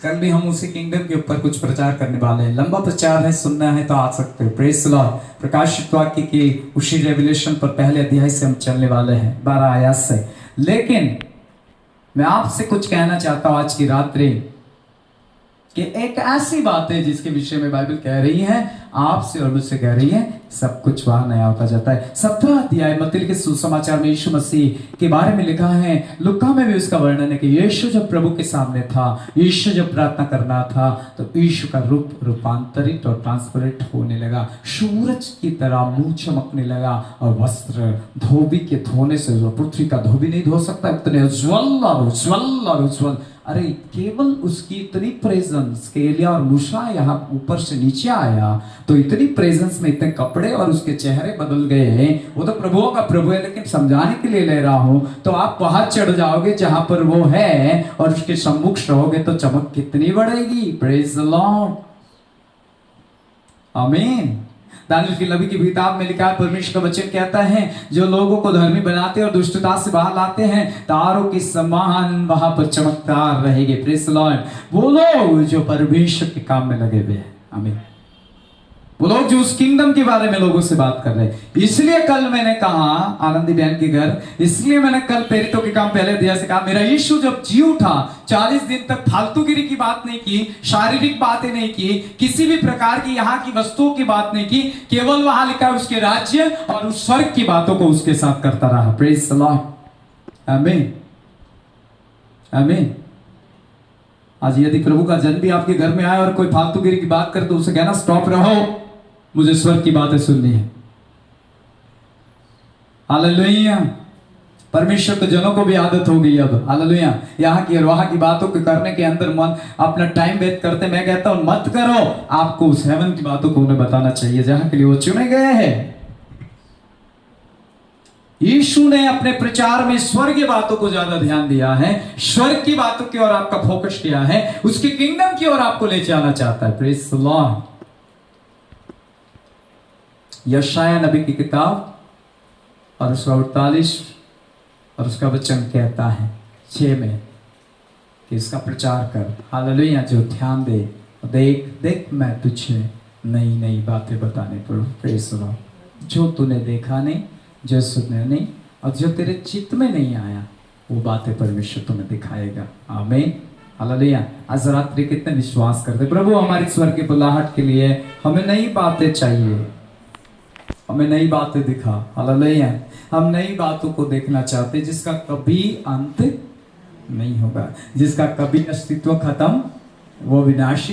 कल भी हम उसी किंगडम के ऊपर कुछ प्रचार करने वाले हैं। लंबा प्रचार है, सुनना है तो आ सकते हो। Praise the Lord. प्रकाशित वाक्य की उसी रेवलेशन पर पहले अध्याय से हम चलने वाले हैं, 12 आयत से। लेकिन मैं आपसे कुछ कहना चाहता हूं आज की रात्रि कि एक ऐसी बात है जिसके विषय में बाइबल कह रही है, आपसे और मुझसे कह रही है, सब कुछ वहां नया होता जाता है। 17 अध्याय मत्ती के सुसमाचार में यीशु मसीह के बारे में लिखा है, लुका में भी उसका वर्णन है कि यीशु जब प्रभु के सामने था, यीशु जब प्रार्थना करना था, तो यीशु का रूप रूपांतरित और ट्रांसपेरेंट होने लगा, सूरज की तरह मुंह चमकने लगा, और वस्त्र धोबी के धोने से, जो पृथ्वी का धोबी नहीं धो सकता, इतने उज्ज्वल और उज्ज्वल और उज्ज्वल। अरे केवल उसकी इतनी प्रेजेंस के एलिया और मूसा यहाँ ऊपर से नीचे आया तो इतनी प्रेजेंस में इतने कपड़े और उसके चेहरे बदल गए। वो तो प्रभुओं का प्रभु है, लेकिन समझाने के लिए ले रहा हूं, तो आप वहां चढ़ जाओगे जहां पर वो है और उसके सम्मुख रहोगे तो चमक कितनी बढ़ेगी। प्रेज द लॉर्ड, आमीन। दानियल की नबी की किताब में लिखा है, परमेश्वर का वचन कहता है, जो लोगों को धर्मी बनाते और दुष्टता से बाहर लाते हैं, तारों के समान वहां पर चमकदार रहेंगे। Praise the Lord. वो लोग जो परमेश्वर के काम में लगे हुए हैं, आमीन। वो लोग जो उस किंगडम के बारे में लोगों से बात कर रहे हैं। इसलिए कल मैंने कहा, आनंदी बहन के घर, इसलिए मैंने कल प्रेरितों के काम पहले दिया से कहा, मेरा यीशु जब जी उठा 40 दिन तक फालतूगिरी की बात नहीं की, शारीरिक बातें नहीं की, किसी भी प्रकार की यहाँ की वस्तुओं की बात नहीं की, केवल वहां लिखा उसके राज्य और उस स्वर्ग की बातों को उसके साथ करता रहा। प्रेज द लॉर्ड, आमीन, आमीन। आज यदि प्रभु का जन भी आपके घर में आए और कोई फालतूगिरी की बात करे तो उसे कहना, स्टॉप रहो, मुझे स्वर्ग की बातें सुननी है। हालेलुया। परमेश्वर के जनों को भी आदत हो गई अब, हालेलुया, यहाँ की और वहां की बातों को करने के अंदर मन अपना टाइम व्यतीत करते। मैं कहता हूं मत करो, आपको उस हेवन की बातों को उन्हें बताना चाहिए जहां के लिए वो चुने गए हैं। यीशु ने अपने प्रचार में स्वर्गीय बातों को ज्यादा ध्यान दिया है, स्वर्ग की बातों की ओर आपका फोकस किया है, उसके किंगडम की ओर आपको ले जाना चाहता है। Praise the Lord. यशाया नबी की किताब और उसका 48 और उसका वचन कहता है 6 में कि इसका प्रचार कर। हालेलुया। जो ध्यान दे, देख देख मैं तुझे नई नई बातें बताने पर। Praise the Lord. जो तूने देखा नहीं, जो सुनने नहीं, और जो तेरे चित्त में नहीं आया, वो बातें परमेश्वर तुम्हें दिखाएगा। आमीन, हालेलुया। आज रात्रि कितने विश्वास करते, प्रभु हमारी स्वर्ग की बुलाहट के लिए हमें नई बातें चाहिए, हमें नई बातें दिखा। हालेलुया। हम नई बातों को देखना चाहते जिसका कभी अंत नहीं होगा, जिसका कभी अस्तित्व खत्म, वो विनाशी